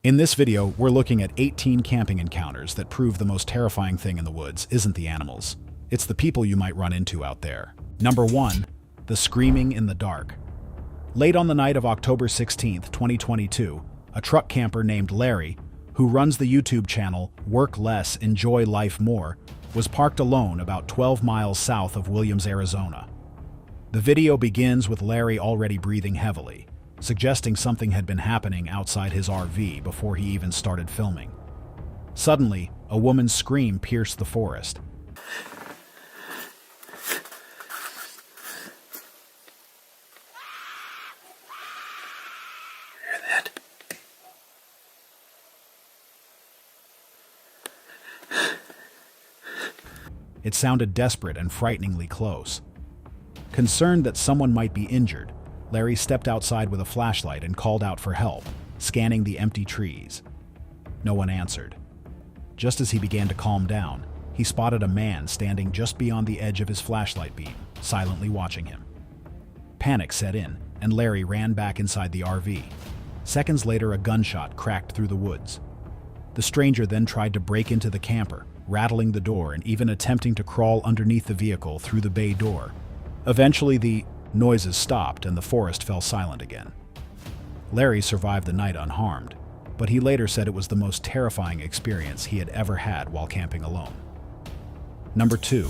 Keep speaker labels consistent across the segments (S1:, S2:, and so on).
S1: In this video, we're looking at 18 camping encounters that prove the most terrifying thing in the woods isn't the animals. It's the people you might run into out there. Number 1. The screaming in the dark. Late on the night of October 16, 2022, a truck camper named Larry, who runs the YouTube channel Work Less, Enjoy Life More, was parked alone about 12 miles south of Williams, Arizona. The video begins with Larry already breathing heavily, suggesting something had been happening outside his RV before he even started filming. Suddenly, a woman's scream pierced the forest.
S2: Hear that?
S1: It sounded desperate and frighteningly close. Concerned that someone might be injured, Larry stepped outside with a flashlight and called out for help, scanning the empty trees. No one answered. Just as he began to calm down, he spotted a man standing just beyond the edge of his flashlight beam, silently watching him. Panic set in, and Larry ran back inside the RV. Seconds later, a gunshot cracked through the woods. The stranger then tried to break into the camper, rattling the door and even attempting to crawl underneath the vehicle through the bay door. Eventually, the noises stopped and the forest fell silent again. Larry survived the night unharmed, but he later said it was the most terrifying experience he had ever had while camping alone. Number 2.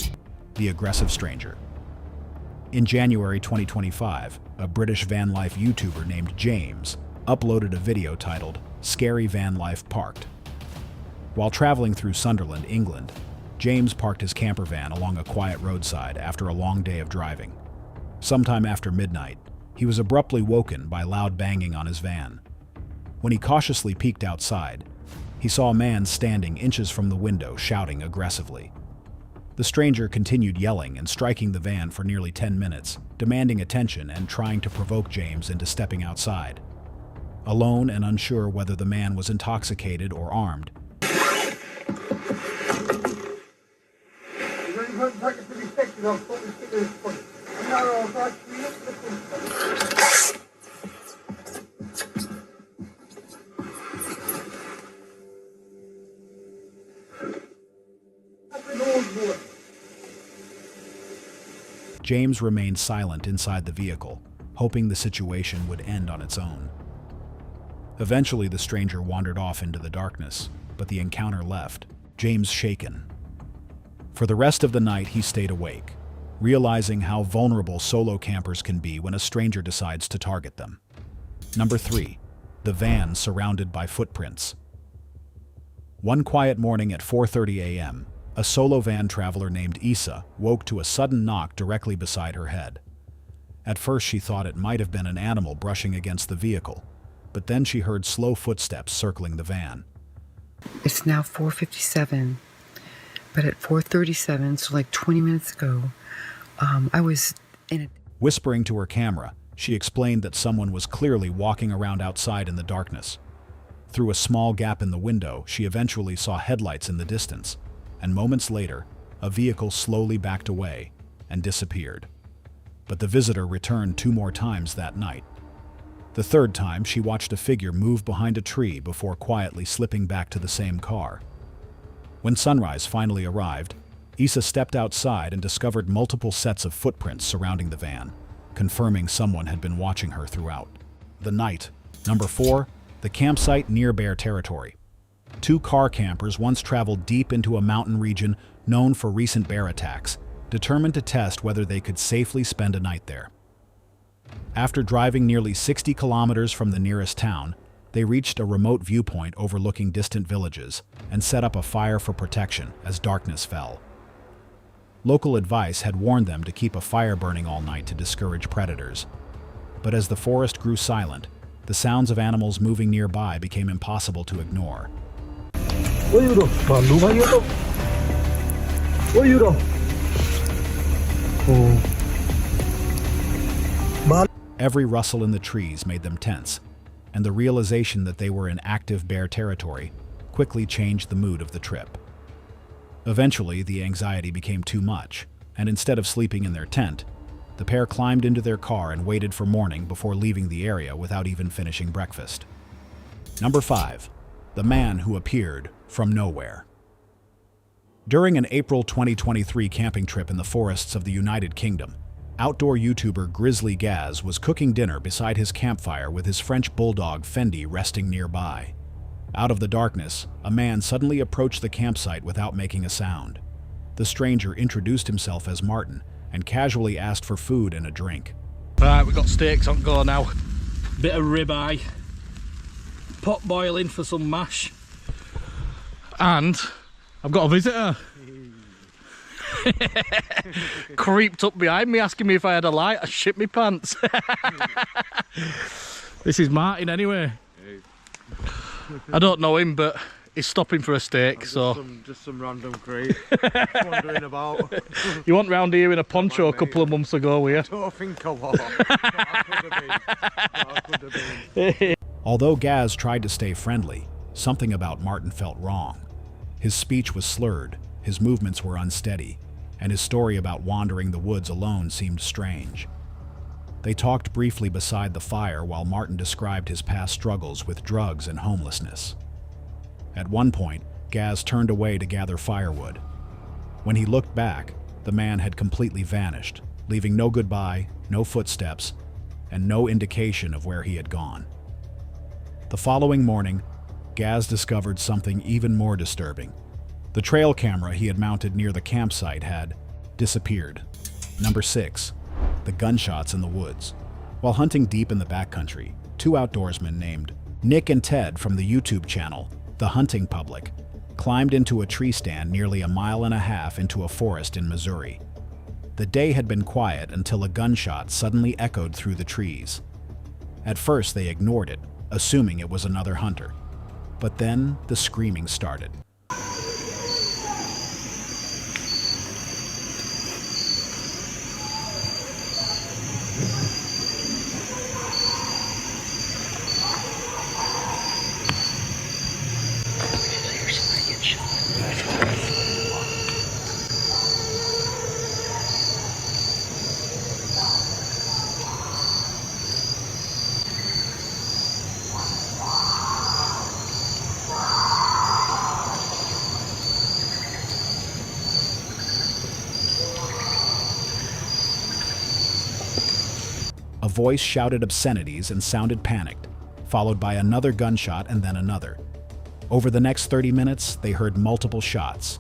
S1: The aggressive stranger. In January 2025, a British van life YouTuber named James uploaded a video titled "Scary Van Life Parked." While traveling through Sunderland, England, James parked his camper van along a quiet roadside after a long day of driving. Sometime after midnight, he was abruptly woken by loud banging on his van. When he cautiously peeked outside, he saw a man standing inches from the window shouting aggressively. The stranger continued yelling and striking the van for nearly 10 minutes, demanding attention and trying to provoke James into stepping outside. Alone and unsure whether the man was intoxicated or armed, James remained silent inside the vehicle, hoping the situation would end on its own. Eventually, the stranger wandered off into the darkness, but the encounter left James shaken. For the rest of the night, he stayed awake, realizing how vulnerable solo campers can be when a stranger decides to target them. Number 3. The van surrounded by footprints. One quiet morning at 4:30 a.m., a solo van traveler named Isa woke to a sudden knock directly beside her head. At first, she thought it might have been an animal brushing against the vehicle, but then she heard slow footsteps circling the van.
S2: It's now 4:57, but at 4:37, so like 20 minutes ago, I was in a...
S1: Whispering to her camera, she explained that someone was clearly walking around outside in the darkness. Through a small gap in the window, she eventually saw headlights in the distance, and moments later, a vehicle slowly backed away and disappeared. But the visitor returned 2 more times that night. The third time, she watched a figure move behind a tree before quietly slipping back to the same car. When sunrise finally arrived, Isa stepped outside and discovered multiple sets of footprints surrounding the van, confirming someone had been watching her throughout the night. Number 4. The campsite near bear territory. 2 car campers once traveled deep into a mountain region known for recent bear attacks, determined to test whether they could safely spend a night there. After driving nearly 60 kilometers from the nearest town, they reached a remote viewpoint overlooking distant villages and set up a fire for protection as darkness fell. Local advice had warned them to keep a fire burning all night to discourage predators. But as the forest grew silent, the sounds of animals moving nearby became impossible to ignore. Every rustle in the trees made them tense, and the realization that they were in active bear territory quickly changed the mood of the trip. Eventually, the anxiety became too much, and instead of sleeping in their tent, the pair climbed into their car and waited for morning before leaving the area without even finishing breakfast. Number 5. the man who appeared from nowhere. During an April 2023 camping trip in the forests of the United Kingdom, outdoor YouTuber Grizzly Gaz was cooking dinner beside his campfire with his French bulldog Fendi resting nearby. Out of the darkness, a man suddenly approached the campsite without making a sound. The stranger introduced himself as Martin and casually asked for food and a drink.
S3: Right, we've got steaks on go now. Bit of ribeye, pot boiling for some mash, and I've got a visitor. Creeped up behind me asking me if I had a light. I shit me pants. This is Martin anyway. I don't know him, but he's stopping for a steak, so...
S4: Just some random creep. Just wandering about.
S3: You went round here in a poncho a couple of months ago, were you?
S4: I don't think I was. I could have been.
S1: Although Gaz tried to stay friendly, something about Martin felt wrong. His speech was slurred, his movements were unsteady, and his story about wandering the woods alone seemed strange. They talked briefly beside the fire while Martin described his past struggles with drugs and homelessness. At one point, Gaz turned away to gather firewood. When he looked back, the man had completely vanished, leaving no goodbye, no footsteps, and no indication of where he had gone. The following morning, Gaz discovered something even more disturbing. The trail camera he had mounted near the campsite had disappeared. Number 6. The gunshots in the woods. While hunting deep in the backcountry, two outdoorsmen named Nick and Ted from the YouTube channel The Hunting Public climbed into a tree stand nearly 1.5 miles into a forest in Missouri. The day had been quiet until a gunshot suddenly echoed through the trees. At first they ignored it, assuming it was another hunter. But then the screaming started. A voice shouted obscenities and sounded panicked, followed by another gunshot and then another. Over the next 30 minutes, they heard multiple shots.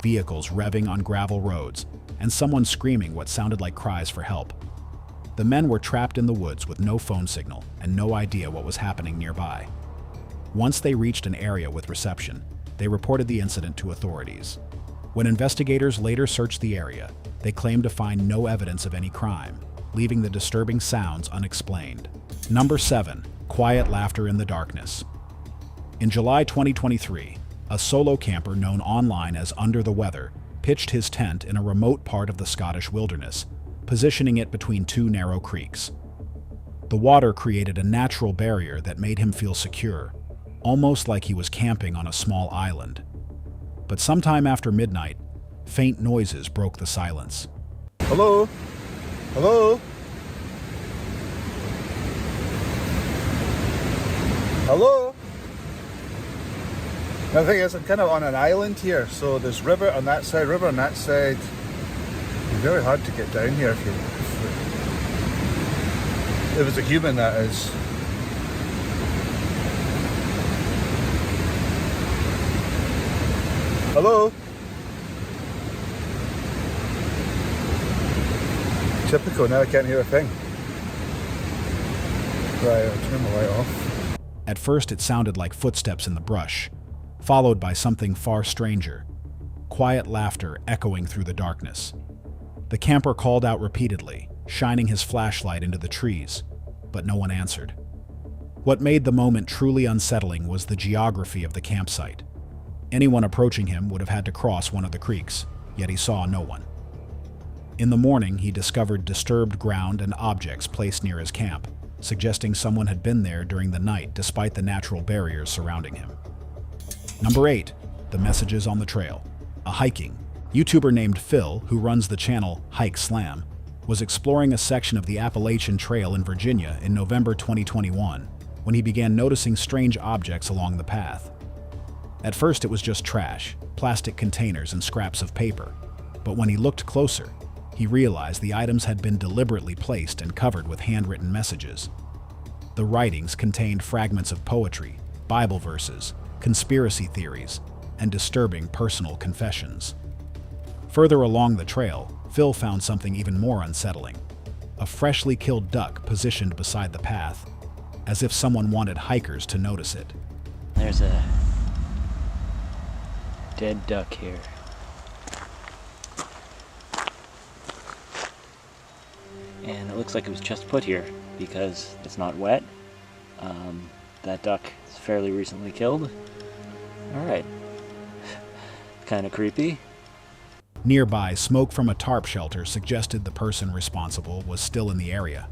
S1: Vehicles revving on gravel roads, and someone screaming what sounded like cries for help. The men were trapped in the woods with no phone signal and no idea what was happening nearby. Once they reached an area with reception, they reported the incident to authorities. When investigators later searched the area, they claimed to find no evidence of any crime, leaving the disturbing sounds unexplained. Number 7. Quiet laughter in the darkness. In July 2023, a solo camper known online as Under the Weather pitched his tent in a remote part of the Scottish wilderness, positioning it between two narrow creeks. The water created a natural barrier that made him feel secure, almost like he was camping on a small island. But sometime after midnight, faint noises broke the silence.
S4: Hello? Hello? Hello? Now the thing is, I'm kind of on an island here, so there's river on that side, river on that side. It's very hard to get down here if it was a human, that is. Hello? Typical, now I can't hear a thing. Right, I'll turn the light off.
S1: At first it sounded like footsteps in the brush, followed by something far stranger. Quiet laughter echoing through the darkness. The camper called out repeatedly, shining his flashlight into the trees, but no one answered. What made the moment truly unsettling was the geography of the campsite. Anyone approaching him would have had to cross one of the creeks, yet he saw no one. In the morning, he discovered disturbed ground and objects placed near his camp, suggesting someone had been there during the night despite the natural barriers surrounding him. Number 8. The messages on the trail. A hiking YouTuber named Phil, who runs the channel Hike Slam, was exploring a section of the Appalachian Trail in Virginia in November 2021 when he began noticing strange objects along the path. At first it was just trash, plastic containers and scraps of paper, but when he looked closer, he realized the items had been deliberately placed and covered with handwritten messages. The writings contained fragments of poetry, Bible verses, conspiracy theories, and disturbing personal confessions. Further along the trail, Phil found something even more unsettling. A freshly killed duck positioned beside the path, as if someone wanted hikers to notice it.
S5: There's a dead duck here. And it looks like it was just put here because it's not wet. That duck is fairly recently killed. Alright. Kind of creepy.
S1: Nearby, smoke from a tarp shelter suggested the person responsible was still in the area.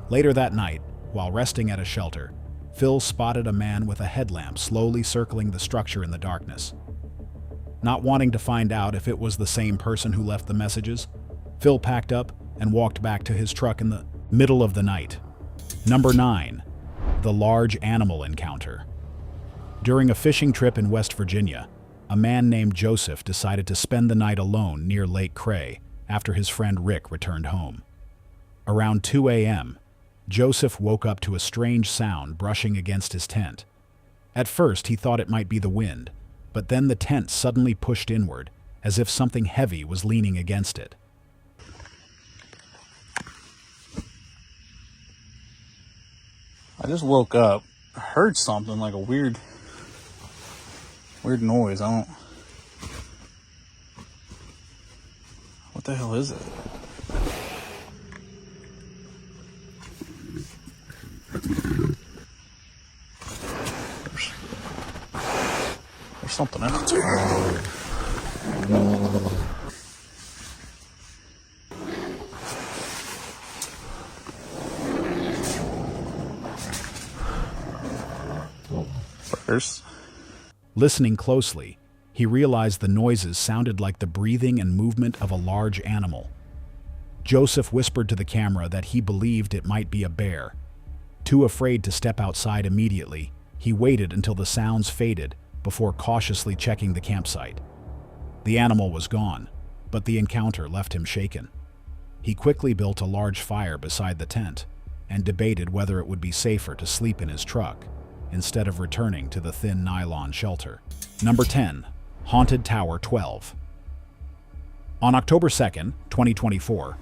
S1: Later that night, while resting at a shelter, Phil spotted a man with a headlamp slowly circling the structure in the darkness. Not wanting to find out if it was the same person who left the messages, Phil packed up and walked back to his truck in the middle of the night. Number 9. The large animal encounter. During a fishing trip in West Virginia, a man named Joseph decided to spend the night alone near Lake Cray after his friend Rick returned home. Around 2 a.m., Joseph woke up to a strange sound brushing against his tent. At first, he thought it might be the wind, but then the tent suddenly pushed inward, as if something heavy was leaning against it.
S6: I just woke up. I heard something like a weird noise. What the hell is it? There's something else here. First.
S1: Listening closely, he realized the noises sounded like the breathing and movement of a large animal. Joseph whispered to the camera that he believed it might be a bear. Too afraid to step outside immediately, he waited until the sounds faded before cautiously checking the campsite. The animal was gone, but the encounter left him shaken. He quickly built a large fire beside the tent and debated whether it would be safer to sleep in his truck instead of returning to the thin nylon shelter. Number 10. Haunted Tower 12. On October 2nd, 2024,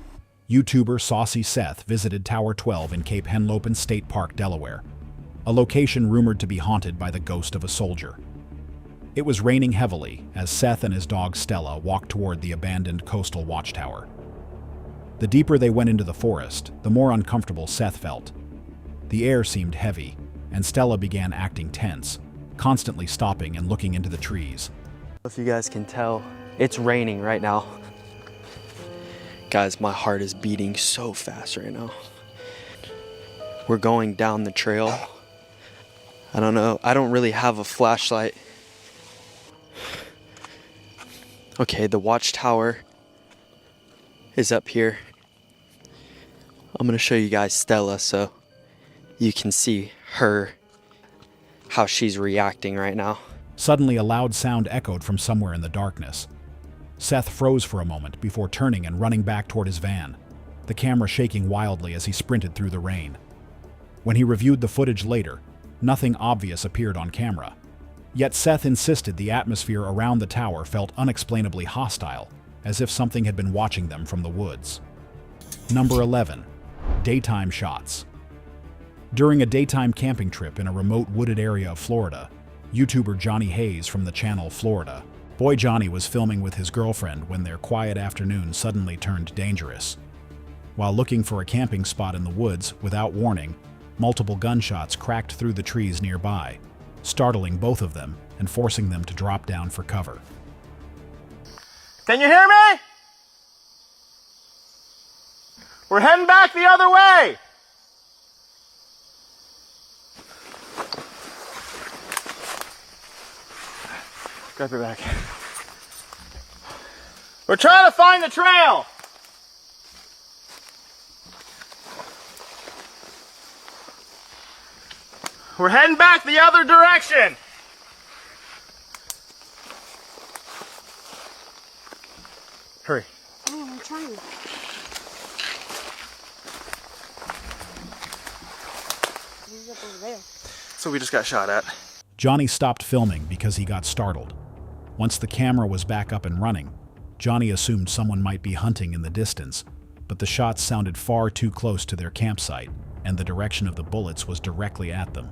S1: YouTuber Saucy Seth visited Tower 12 in Cape Henlopen State Park, Delaware, a location rumored to be haunted by the ghost of a soldier. It was raining heavily as Seth and his dog Stella walked toward the abandoned coastal watchtower. The deeper they went into the forest, the more uncomfortable Seth felt. The air seemed heavy, and Stella began acting tense, constantly stopping and looking into the trees.
S5: If you guys can tell, it's raining right now. Guys, my heart is beating so fast right now. We're going down the trail. I don't know, I don't really have a flashlight. Okay, the watchtower is up here. I'm gonna show you guys Stella so you can see her, how she's reacting right now.
S1: Suddenly, a loud sound echoed from somewhere in the darkness. Seth froze for a moment before turning and running back toward his van, the camera shaking wildly as he sprinted through the rain. When he reviewed the footage later, nothing obvious appeared on camera. Yet Seth insisted the atmosphere around the tower felt unexplainably hostile, as if something had been watching them from the woods. Number 11. Daytime shots. During a daytime camping trip in a remote wooded area of Florida, YouTuber Johnny Hayes from the channel Florida, Boy Johnny was filming with his girlfriend when their quiet afternoon suddenly turned dangerous. While looking for a camping spot in the woods, without warning, multiple gunshots cracked through the trees nearby, startling both of them and forcing them to drop down for cover.
S7: Can you hear me? We're heading back the other way. Grab your bag. We're trying to find the trail. We're heading back the other direction. Hurry.
S8: Oh, I'm trying. He's up over there.
S7: So we just got shot at.
S1: Johnny stopped filming because he got startled. Once the camera was back up and running, Johnny assumed someone might be hunting in the distance, but the shots sounded far too close to their campsite, and the direction of the bullets was directly at them.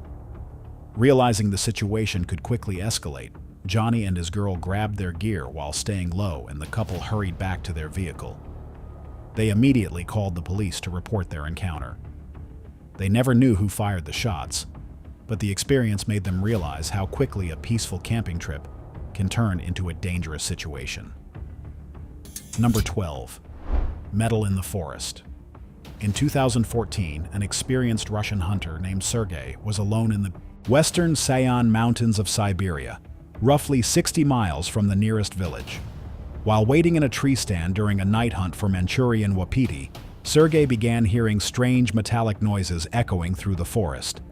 S1: Realizing the situation could quickly escalate, Johnny and his girl grabbed their gear while staying low, and the couple hurried back to their vehicle. They immediately called the police to report their encounter. They never knew who fired the shots, but the experience made them realize how quickly a peaceful camping trip can turn into a dangerous situation. Number 12. Metal in the Forest. In 2014, an experienced Russian hunter named Sergei was alone in the western Sayan Mountains of Siberia, roughly 60 miles from the nearest village. While waiting in a tree stand during a night hunt for Manchurian wapiti, Sergei began hearing strange metallic noises echoing through the forest.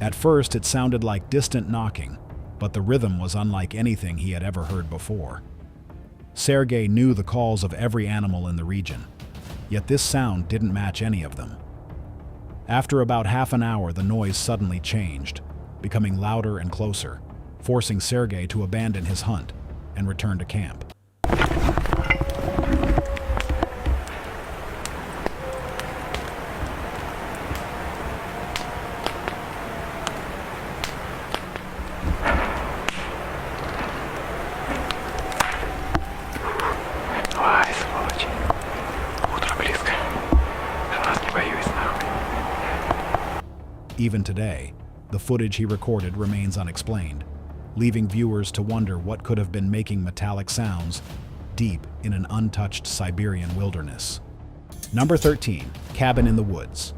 S1: At first, it sounded like distant knocking, but the rhythm was unlike anything he had ever heard before. Sergei knew the calls of every animal in the region, yet this sound didn't match any of them. After about half an hour, the noise suddenly changed, becoming louder and closer, forcing Sergei to abandon his hunt and return to camp. Even today, the footage he recorded remains unexplained, leaving viewers to wonder what could have been making metallic sounds deep in an untouched Siberian wilderness. Number 13. Cabin in the Woods.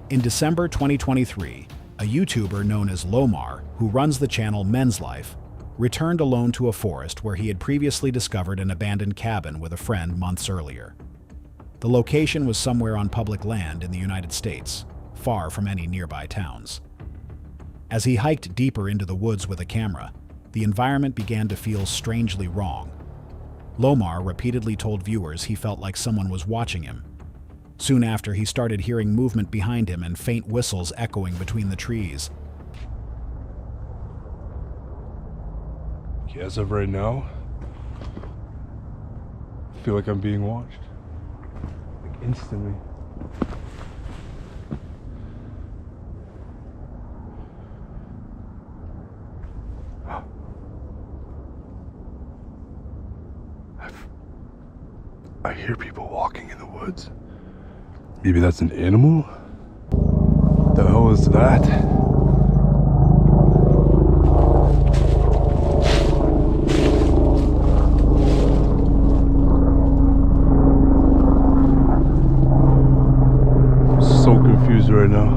S1: In December 2023, a YouTuber known as Lomar, who runs the channel Men's Life, returned alone to a forest where he had previously discovered an abandoned cabin with a friend months earlier. The location was somewhere on public land in the United States, far from any nearby towns. As he hiked deeper into the woods with a camera, the environment began to feel strangely wrong. Lomar repeatedly told viewers he felt like someone was watching him. Soon after, he started hearing movement behind him and faint whistles echoing between the trees.
S9: As of right now, I feel like I'm being watched. Like instantly. I hear people walking in the woods. Maybe that's an animal? The hell is that? So confused right now.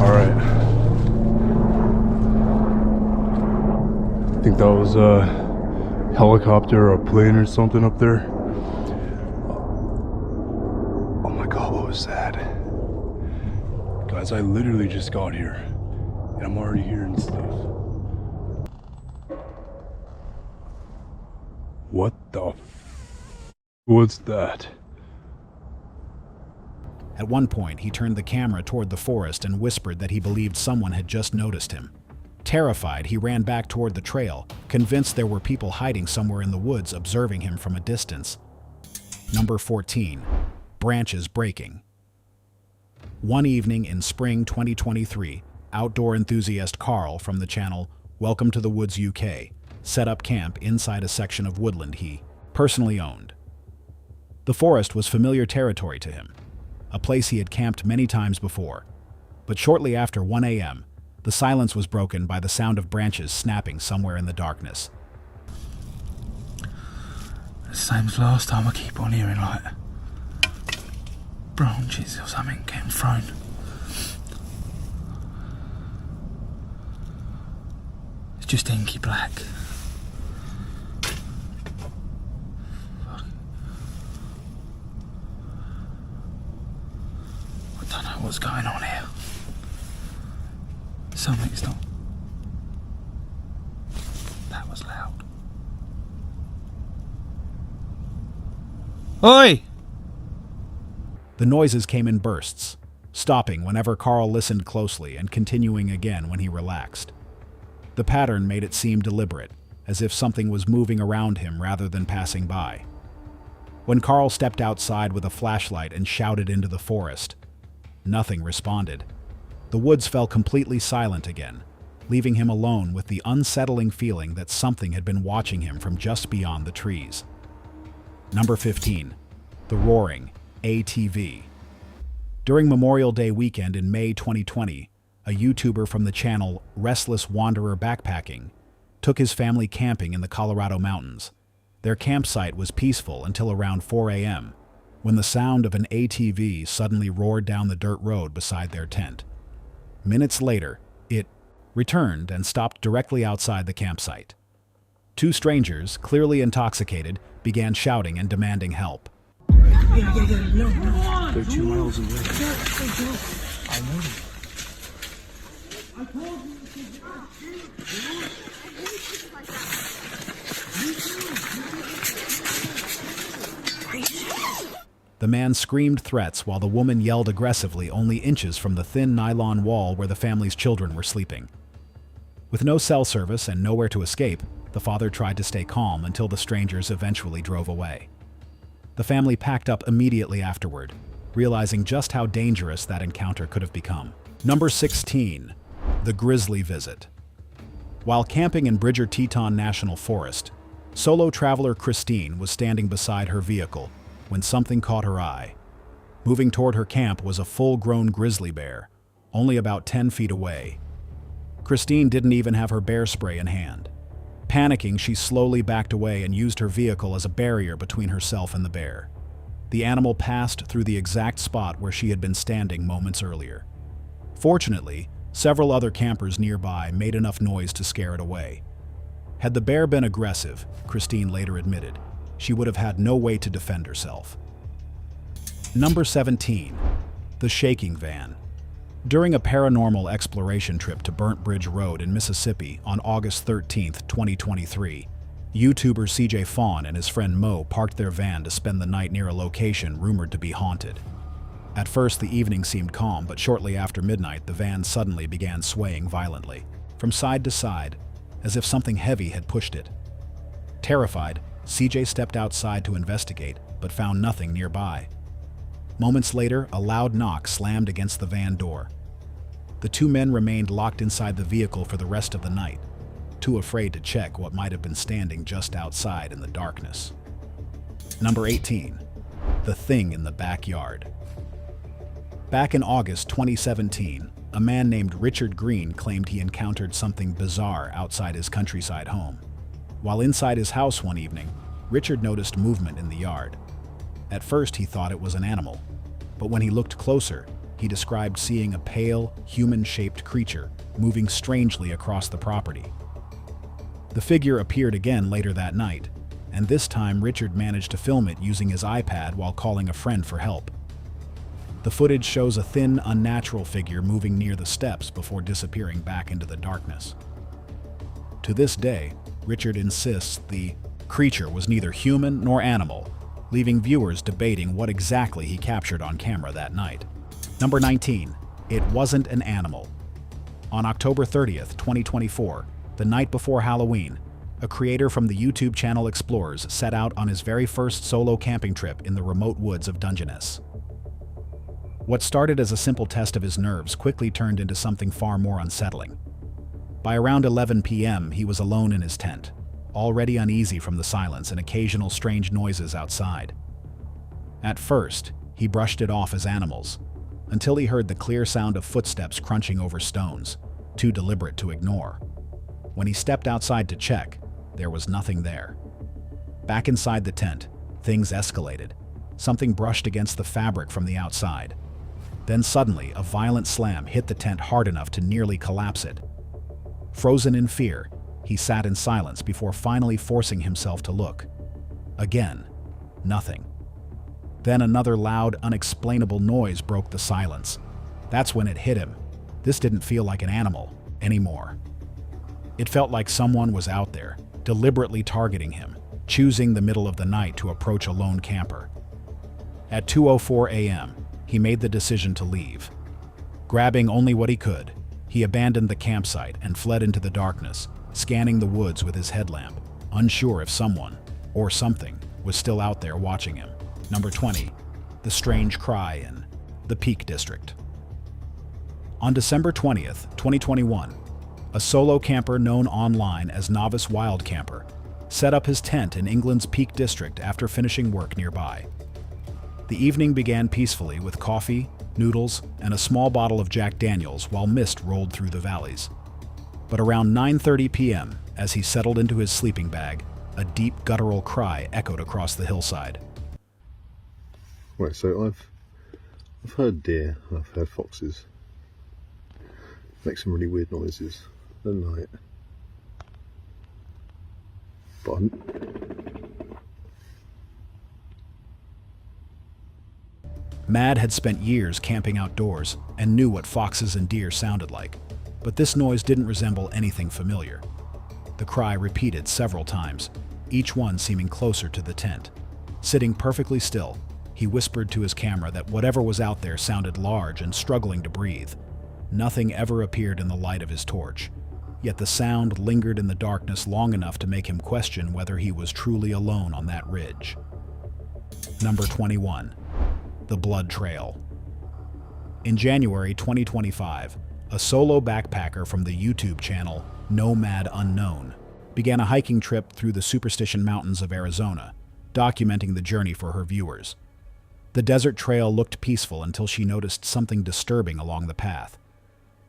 S9: Alright. I think that was a helicopter or a plane or something up there. Oh my god, what was that? Guys, I literally just got here and I'm already hearing stuff. What the what's that?
S1: At one point, he turned the camera toward the forest and whispered that he believed someone had just noticed him. Terrified, he ran back toward the trail, convinced there were people hiding somewhere in the woods observing him from a distance. Number 14. Branches breaking. One evening in spring 2023, outdoor enthusiast Carl from the channel Welcome to the Woods UK set up camp inside a section of woodland he personally owned. The forest was familiar territory to him, a place he had camped many times before. But shortly after 1 a.m., the silence was broken by the sound of branches snapping somewhere in the darkness.
S10: Same as last time, I keep on hearing like
S6: branches or something getting thrown. It's just inky black. Fuck. I don't know what's going on here. Something's not. That was loud. Oi!
S1: The noises came in bursts, stopping whenever Carl listened closely and continuing again when he relaxed. The pattern made it seem deliberate, as if something was moving around him rather than passing by. When Carl stepped outside with a flashlight and shouted into the forest, nothing responded. The woods fell completely silent again, leaving him alone with the unsettling feeling that something had been watching him from just beyond the trees. Number 15. The Roaring, ATV. During Memorial Day weekend in May 2020, a YouTuber from the channel Restless Wanderer Backpacking took his family camping in the Colorado mountains. Their campsite was peaceful until around 4 a.m., when the sound of an ATV suddenly roared down the dirt road beside their tent. Minutes later, it returned and stopped directly outside the campsite. Two strangers, clearly intoxicated, began shouting and demanding help.
S6: They're 2 miles away. I know.
S1: The man screamed threats while the woman yelled aggressively only inches from the thin nylon wall where the family's children were sleeping. With no cell service and nowhere to escape, the father tried to stay calm until the strangers eventually drove away. The family packed up immediately afterward, realizing just how dangerous that encounter could have become. Number 16. The Grizzly Visit. While camping in Bridger Teton National Forest, solo traveler Christine was standing beside her vehicle when something caught her eye. Moving toward her camp was a full-grown grizzly bear, only about 10 feet away. Christine didn't even have her bear spray in hand. Panicking, she slowly backed away and used her vehicle as a barrier between herself and the bear. The animal passed through the exact spot where she had been standing moments earlier. Fortunately, several other campers nearby made enough noise to scare it away. Had the bear been aggressive, Christine later admitted, she would have had no way to defend herself. Number 17. The Shaking Van. During a paranormal exploration trip to Burnt Bridge Road in Mississippi on August 13, 2023, YouTuber CJ Fawn and his friend Mo parked their van to spend the night near a location rumored to be haunted. At first, the evening seemed calm, but shortly after midnight, the van suddenly began swaying violently, from side to side, as if something heavy had pushed it. Terrified, CJ stepped outside to investigate, but found nothing nearby. Moments later, a loud knock slammed against the van door. The two men remained locked inside the vehicle for the rest of the night, too afraid to check what might have been standing just outside in the darkness. Number 18. The Thing in the Backyard. Back in August 2017, a man named Richard Green claimed he encountered something bizarre outside his countryside home. While inside his house one evening, Richard noticed movement in the yard. At first, he thought it was an animal, but when he looked closer, he described seeing a pale, human-shaped creature moving strangely across the property. The figure appeared again later that night, and this time Richard managed to film it using his iPad while calling a friend for help. The footage shows a thin, unnatural figure moving near the steps before disappearing back into the darkness. To this day, Richard insists the creature was neither human nor animal, leaving viewers debating what exactly he captured on camera that night. Number 19. It wasn't an animal. On October 30th, 2024, the night before Halloween, a creator from the YouTube channel Explorers set out on his very first solo camping trip in the remote woods of Dungeness. What started as a simple test of his nerves quickly turned into something far more unsettling. By around 11 p.m., he was alone in his tent, already uneasy from the silence and occasional strange noises outside. At first, he brushed it off as animals, until he heard the clear sound of footsteps crunching over stones, too deliberate to ignore. When he stepped outside to check, there was nothing there. Back inside the tent, things escalated. something brushed against the fabric from the outside. Then suddenly, a violent slam hit the tent hard enough to nearly collapse it. Frozen in fear, he sat in silence before finally forcing himself to look. Again, nothing. Then another loud, unexplainable noise broke the silence. That's when it hit him. This didn't feel like an animal anymore. It felt like someone was out there, deliberately targeting him, choosing the middle of the night to approach a lone camper. At 2:04 a.m., he made the decision to leave. Grabbing only what he could, he abandoned the campsite and fled into the darkness, scanning the woods with his headlamp, unsure if someone, or something, was still out there watching him. Number 20. The Strange Cry in the Peak District. On December 20th, 2021, a solo camper known online as Novice Wild Camper set up his tent in England's Peak District after finishing work nearby. The evening began peacefully with coffee, noodles, and a small bottle of Jack Daniels while mist rolled through the valleys. But around 9:30 p.m., as he settled into his sleeping bag, a deep guttural cry echoed across the hillside.
S10: Right, so I've heard deer, I've heard foxes make some really weird noises at night. But
S1: Mad had spent years camping outdoors and knew what foxes and deer sounded like, but this noise didn't resemble anything familiar. The cry repeated several times, each one seeming closer to the tent. Sitting perfectly still, he whispered to his camera that whatever was out there sounded large and struggling to breathe. Nothing ever appeared in the light of his torch, yet the sound lingered in the darkness long enough to make him question whether he was truly alone on that ridge. Number 21. The Blood Trail. In January 2025, a solo backpacker from the YouTube channel Nomad Unknown began a hiking trip through the Superstition Mountains of Arizona, documenting the journey for her viewers. The desert trail looked peaceful until she noticed something disturbing along the path.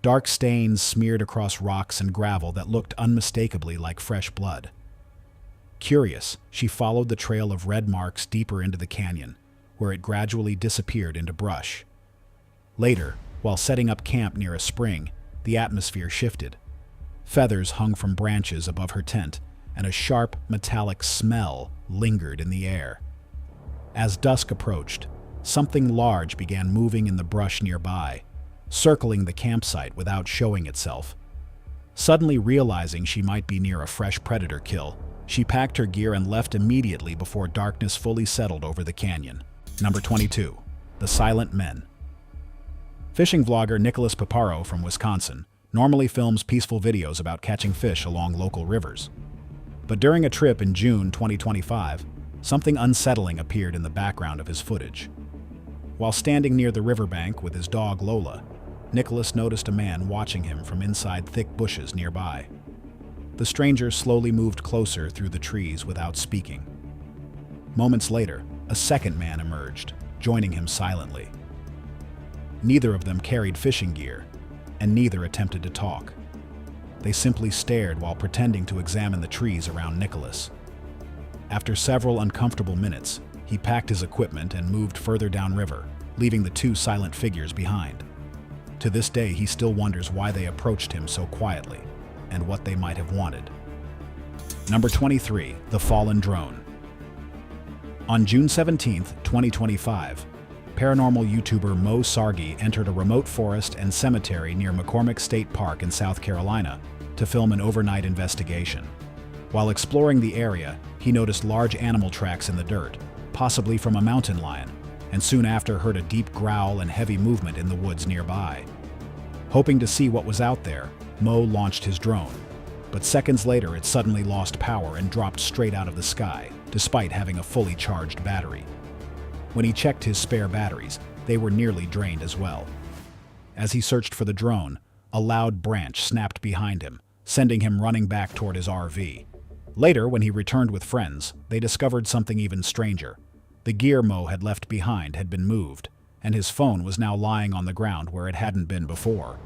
S1: Dark stains smeared across rocks and gravel that looked unmistakably like fresh blood. Curious, she followed the trail of red marks deeper into the canyon, where it gradually disappeared into brush. Later, while setting up camp near a spring, the atmosphere shifted. Feathers hung from branches above her tent, and a sharp, metallic smell lingered in the air. As dusk approached, something large began moving in the brush nearby, circling the campsite without showing itself. Suddenly realizing she might be near a fresh predator kill, she packed her gear and left immediately before darkness fully settled over the canyon. Number 22. The Silent Men. Fishing vlogger Nicholas Paparo from Wisconsin normally films peaceful videos about catching fish along local rivers. But during a trip in June 2025, something unsettling appeared in the background of his footage. While standing near the riverbank with his dog Lola, Nicholas noticed a man watching him from inside thick bushes nearby. The stranger slowly moved closer through the trees without speaking. Moments later, a second man emerged, joining him silently. Neither of them carried fishing gear, and neither attempted to talk. They simply stared while pretending to examine the trees around Nicholas. After several uncomfortable minutes, he packed his equipment and moved further downriver, leaving the two silent figures behind. To this day, he still wonders why they approached him so quietly, and what they might have wanted. Number 23. The Fallen Drone. On June 17, 2025, paranormal YouTuber Mo Sargi entered a remote forest and cemetery near McCormick State Park in South Carolina to film an overnight investigation. While exploring the area, he noticed large animal tracks in the dirt, possibly from a mountain lion, and soon after heard a deep growl and heavy movement in the woods nearby. Hoping to see what was out there, Mo launched his drone, but seconds later it suddenly lost power and dropped straight out of the sky, despite having a fully charged battery. When he checked his spare batteries, they were nearly drained as well. As he searched for the drone, a loud branch snapped behind him, sending him running back toward his RV. Later, when he returned with friends, they discovered something even stranger. The gear Mo had left behind had been moved, and his phone was now lying on the ground where it hadn't been before.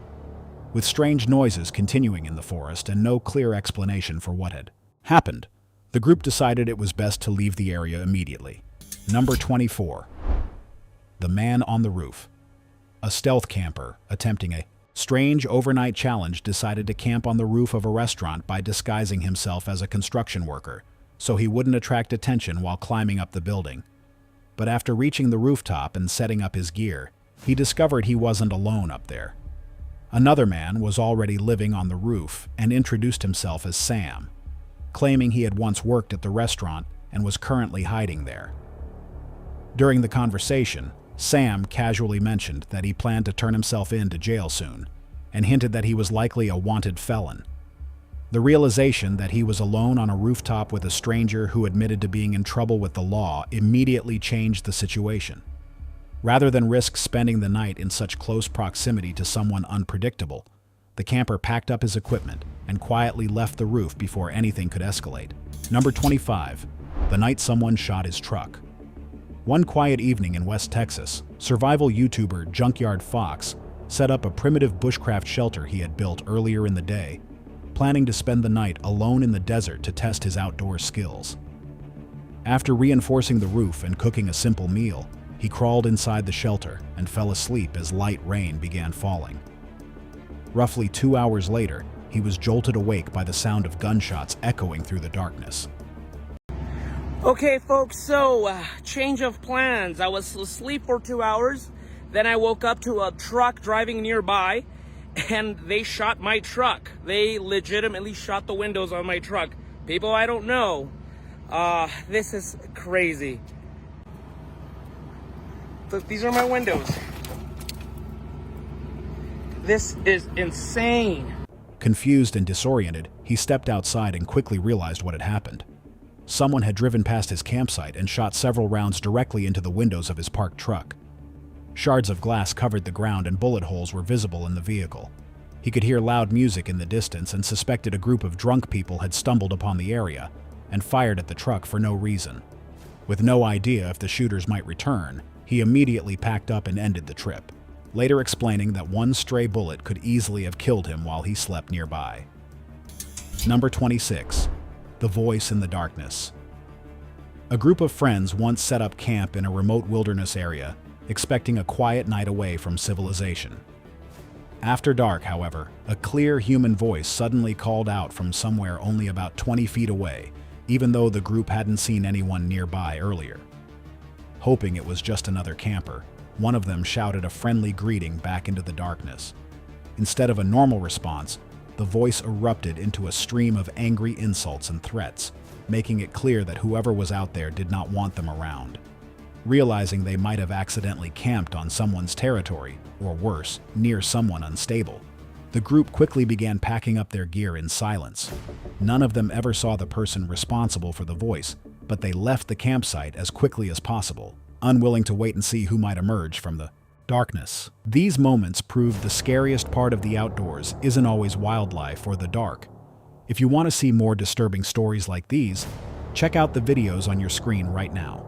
S1: With strange noises continuing in the forest and no clear explanation for what had happened, the group decided it was best to leave the area immediately. Number 24. The Man on the Roof. A stealth camper attempting a strange overnight challenge decided to camp on the roof of a restaurant by disguising himself as a construction worker, so he wouldn't attract attention while climbing up the building. But after reaching the rooftop and setting up his gear, he discovered he wasn't alone up there. Another man was already living on the roof and introduced himself as Sam, claiming he had once worked at the restaurant and was currently hiding there. During the conversation, Sam casually mentioned that he planned to turn himself in to jail soon, and hinted that he was likely a wanted felon. The realization that he was alone on a rooftop with a stranger who admitted to being in trouble with the law immediately changed the situation. Rather than risk spending the night in such close proximity to someone unpredictable, the camper packed up his equipment and quietly left the roof before anything could escalate. Number 25. The night someone shot his truck. One quiet evening in West Texas, survival YouTuber Junkyard Fox set up a primitive bushcraft shelter he had built earlier in the day, planning to spend the night alone in the desert to test his outdoor skills. After reinforcing the roof and cooking a simple meal, he crawled inside the shelter and fell asleep as light rain began falling. Roughly 2 hours later, he was jolted awake by the sound of gunshots echoing through the darkness.
S11: Okay, folks, so change of plans. I was asleep for 2 hours, then I woke up to a truck driving nearby, and they shot my truck. They legitimately shot the windows on my truck. People I don't know. This is crazy. Look, these are my windows. This is insane.
S1: Confused and disoriented, he stepped outside and quickly realized what had happened. Someone had driven past his campsite and shot several rounds directly into the windows of his parked truck. Shards of glass covered the ground and bullet holes were visible in the vehicle. He could hear loud music in the distance and suspected a group of drunk people had stumbled upon the area and fired at the truck for no reason. With no idea if the shooters might return, he immediately packed up and ended the trip, later explaining that one stray bullet could easily have killed him while he slept nearby. Number 26. The Voice in the Darkness. A group of friends once set up camp in a remote wilderness area, expecting a quiet night away from civilization. After dark, however, a clear human voice suddenly called out from somewhere only about 20 feet away, even though the group hadn't seen anyone nearby earlier. Hoping it was just another camper, one of them shouted a friendly greeting back into the darkness. Instead of a normal response, the voice erupted into a stream of angry insults and threats, making it clear that whoever was out there did not want them around. Realizing they might have accidentally camped on someone's territory, or worse, near someone unstable, the group quickly began packing up their gear in silence. None of them ever saw the person responsible for the voice, but they left the campsite as quickly as possible, unwilling to wait and see who might emerge from the darkness. These moments proved the scariest part of the outdoors isn't always wildlife or the dark. If you want to see more disturbing stories like these, check out the videos on your screen right now.